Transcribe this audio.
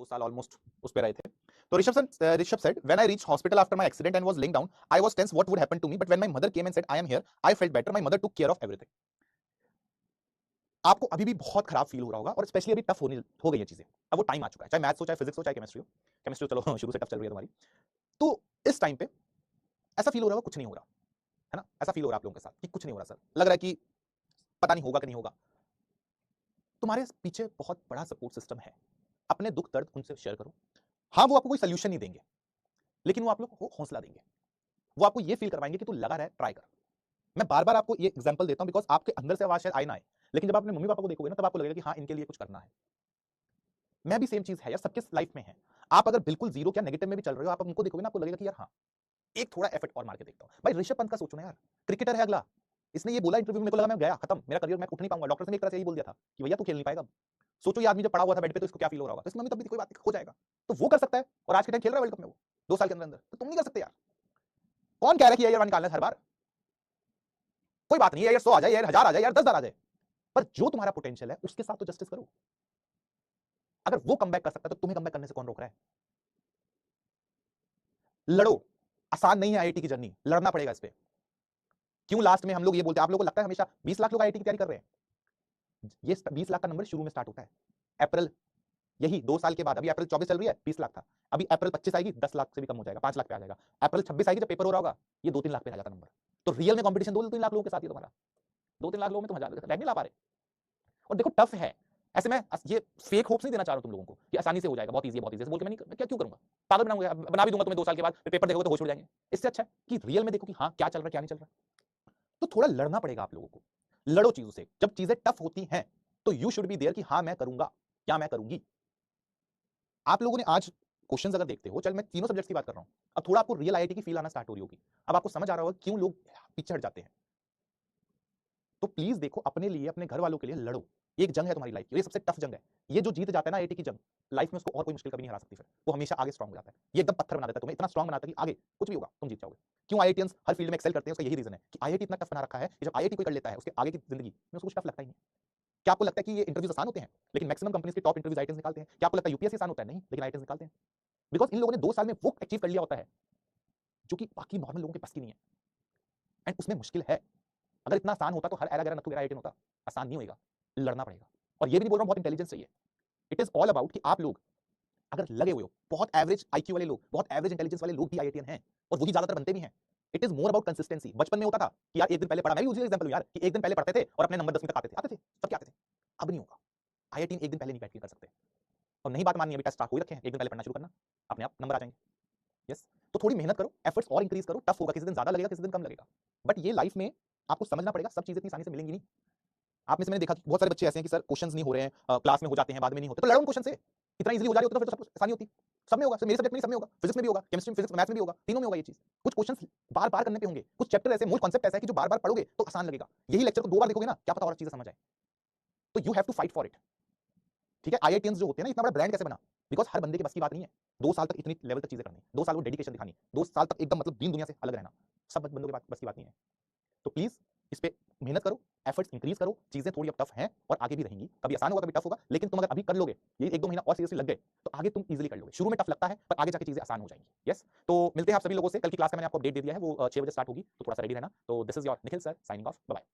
2 साल ऑलमोस्ट उस पे रहे थे। तो Rishabh said when I reached hospital after my accident and was laying down I was tense what would happen to me but when my mother came and said I am here I felt better my mother took care of everything. आपको अभी भी बहुत खराब feel हो रहा होगा और specially अभी टफ हो गई है चीजें। अब वो टाइम आ चुका है, चाहे मैथ्स हो, चाहे फिजिक्स हो, चाहे केमिस्ट्री हो। केमिस्ट्री चलो शुरू से टफ चल रही है तुम्हारी। तो इस टाइम पे ऐसा फील हो रहा होगा कुछ नहीं हो रहा है ना, ऐसा फील हो रहा है आप लोगों के साथ कि कुछ नहीं हो रहा सर, लग रहा है कि पता नहीं होगा कि नहीं होगा। तुम्हारे पीछे बहुत बड़ा सपोर्ट सिस्टम है। अपने दुख दर्द उनसे शेयर करो। हाँ, वो आपको कोई सोल्यूशन नहीं देंगे, लेकिन वो आप लोग को हौसला देंगे। वो आपको ये फील करवाएंगे कि तू लगा रहा है, ट्राई कर। मैं बार-बार आपको ये एग्जांपल देता हूं बिकॉज़ आपके अंदर से आवाज शायद आए ना आए, लेकिन जब आप अपने मम्मी-पापा को देखोगे ना तब आपको लगेगा कि हाँ, इनके लिए कुछ करना है। मैं भी सेम चीज है यार, सबके लाइफ में है। आप अगर बिल्कुल जीरो क्या नेगेटिव में भी चल रहे हो, आप उनको देखोगे ना आपको लगेगा कि यार हाँ, एक थोड़ा एफर्ट और मार के देखता हूं। भाई ऋषभ पंत का सोचो ना यार, क्रिकेटर है अगला। इसने ये बोला इंटरव्यू में, मेरे को लगा मैं गया खत्म, मेरा करियर मैं उठ नहीं पाऊंगा। डॉक्टर ने एक तरह से यही बोल दिया था कि भैया तू खेल नहीं पाएगा। सोचो ये आदमी जब पड़ा हुआ था बेड पे तो इसको क्या फील हो रहा होगा। तो इसकी मम्मी तब भी कोई बात नहीं, हो जाएगा। तो वो कर सकता है और आज के टाइम खेल रहा है वर्ल्ड कप में वो 2 साल के अंदर अंदर। तो तुम नहीं कर सकते यार। कौन कह रहा है कि यार निकालना है हर बार? कोई बात नहीं है यार, 100 आ जाए यार, 1000 आ जाए यार, 10,000 आ जाए, पर जो तुम्हारा पोटेंशियल है उसके साथ तो जस्टिस करो। अगर वो कमबैक कर सकता है तो तुम्हें कमबैक करने से कौन रोक रहा है? लड़ो। आसान नहीं है आईआईटी की जर्नी, लड़ना पड़ेगा इस पे। क्यों लास्ट में हम लोग ये बोलते हैं, आप लोगों को लगता है हमेशा 20 लाख लोग आईआईटी की तैयारी कर रहे हैं। ये 20 लाख का नंबर शुरू में स्टार्ट होता है अप्रैल, यही 2 साल के बाद। अभी अप्रैल 24 चल रही है, 20 लाख था। अभी अप्रैल 25 आएगी, 10 लाख से भी कम हो जाएगा, 5 लाख पे आ जाएगा। अप्रैल 26 आएगी जब पेपर हो रहा होगा, ये 2-3 लाख पे आ जाता नंबर। तो रियल में कंपटीशन 2-3 लाख लोगों के साथ ही तुम्हारा। 2-3 लाख लोगों में तुम हजार नहीं ला पा रहे। और देखो टफ है। ऐसे में ये फेक होप्स नहीं देना चाह रहा हूं तुम लोगों को कि आसानी से हो जाएगा, बहुत इजी है, बहुत इजी है बोल के मैं क्या क्यों करूंगा? पागल बनाऊंगा, बना भी दूंगा तुम्हें 2 साल के बाद, फिर पेपर देखोगे तो होश उड़ जाएंगे। इससे अच्छा है कि रियल में देखो कि हाँ क्या चल रहा है क्या नहीं चल रहा। तो थोड़ा लड़ना पड़ेगा आप लोगों को। लड़ो चीजों से। जब चीजें टफ होती हैं तो यू शुड बी देयर कि हाँ मैं करूंगा, क्या मैं करूंगी। आप लोगों ने आज क्वेश्चंस अगर देखते हो, चल मैं तीनों सब्जेक्ट्स की बात कर रहा हूं, अब थोड़ा आपको रियल आईआईटी की फील आना स्टार्ट हो रही होगी। अब आपको समझ आ रहा होगा क्यों लोग पीछे हट जाते हैं। तो प्लीज देखो, अपने लिए, अपने घर वालों के लिए लड़ो। एक जंग है तुम्हारी लाइफ की, ये सबसे टफ जंग है। ये जो जीत जाता है ना आईआईटी की जंग, लाइफ में उसको और कोई मुश्किल कभी नहीं हरा सकती। फिर वो हमेशा आगे स्ट्रांग हो जाता है। ये एकदम पत्थर बना देता है तुम्हें, इतना स्ट्रांग बनाता है कि आगे कुछ भी होगा तुम जीत जाओगे। क्यों आईआईटीएंस हर फील्ड में एक्सेल करते हैं, उसका यही रीजन है कि आईआईटी इतना टफ बना रखा है कि जब आईआईटी कोई कर लेता है उसके आगे की जिंदगी में उसको कुछ टफ लगता ही नहीं। क्या आपको लगता है कि ये इंटरव्यूज आसान होते हैं? लेकिन मैक्सिमम कंपनीज के टॉप इंटरव्यूज आईआईटीएंस निकालते हैं। क्या आपको लगता है यूपीएससी आसान होता है? नहीं, लेकिन आईआईटीएंस निकालते हैं। बिकॉज इन लोगों ने 2 साल में वो अचीव कर लिया होता है जो कि बाकी नॉर्मल लोगों के पास की नहीं है। एंड उसमें मुश्किल है। अगर इतना आसान होता तो हर एरा गैरा नथु गैरा आईआईटीएन होता। आसान नहीं होगा, लड़ना पड़ेगा। और ये भी नहीं बोल रहा हूं बहुत इंटेलिजेंस चाहिए। इट इज ऑल अबाउट कि आप लोग अगर लगे हुए हो, बहुत एवरेज आईक्यू वाले लोग, बहुत एवरेज इंटेलिजेंस वाले लोग भी आईआईटीएन हैं और वही ज्यादातर बनते भी हैं। It is more about consistency. बचपन में होता था कि यार एक दिन पहले पढ़ा, मैं भी उसी एग्जांपल हूं यार कि एक दिन पहले पढ़ते थे और अपने नंबर 10वीं तक आते थे, सबके आते थे। अब नहीं होगा। आईआईटीएन एक दिन पहले नहीं बैठ के कर सकते। और नहीं बात माननी है, बेटा स्टार्ट हो ही रखे हैं, एक दिन पहले पढ़ना शुरू करना, अपने आप नंबर आ जाएंगे। यस, तो थोड़ी मेहनत करो, एफर्ट्स और इंक्रीज करो। टफ होगा, किसी दिन ज्यादा लगेगा, किसी दिन कम लगेगा, बट ये लाइफ में आपको समझना पड़ेगा, सब चीजें इतनी आसानी से मिलेंगी नहीं। आप में से मैंने देखा कि बहुत सारे बच्चे ऐसे हैं कि सर क्वेश्चंस नहीं हो रहे हैं, क्लास में हो जाते हैं, बाद में नहीं होते, तो लड़ो उन क्वेश्चन से। इतना इजीली हो जा रही होती तो फिर तो सब आसानी होती। सब में होगा, सिर्फ मेरे सब्जेक्ट में नहीं, सब में होगा। फिजिक्स में भी होगा, केमिस्ट्री फिजिक्स मैथ्स में भी होगा, तीनों में होगा ये चीज। कुछ क्वेश्चंस बार बार करने पे होंगे, कुछ चैप्टर ऐसे, मूल कॉन्सेप्ट ऐसा है कि जो बार बार पढ़ोगे तो आसान लगेगा। यही लेक्चर को 2 बार देखोगे ना, क्या पता और चीजें समझ आए। तो you have to fight for it. ठीक है, आईआईटीएंस जो होते हैं ना, इतना बड़ा ब्रांड कैसे बना? बिकॉज हर बंदे के बस की बात नहीं है 2 साल तक इतनी लेवल तक चीजें करनी, 2 साल वो डेडिकेशन दिखानी, 2 साल तक एकदम मतलब दीन दुनिया से अलग रहना, सब बंदों के बस की बात नहीं है। तो प्लीज इस पे मेहनत करो, एफर्ट्स इंक्रीज करो। चीजें थोड़ी अब टफ हैं और आगे भी रहेंगी, कभी आसान होगा कभी टफ होगा, लेकिन तुम अगर अभी कर लोगे, ये 1-2 महीना और सीरियसली लग गए तो आगे तुम इजीली कर लोगे। शुरू में टफ लगता है पर आगे जाके चीजें आसान हो जाएंगी। यस, तो मिलते हैं आप सभी लोगों से। कल की क्लास का मैंने आपको अपडेट दे दिया है, वो 6 बजे स्टार्ट होगी, तो थोड़ा सा रेडी रहना। तो this is your Nikhil sir signing off, bye bye.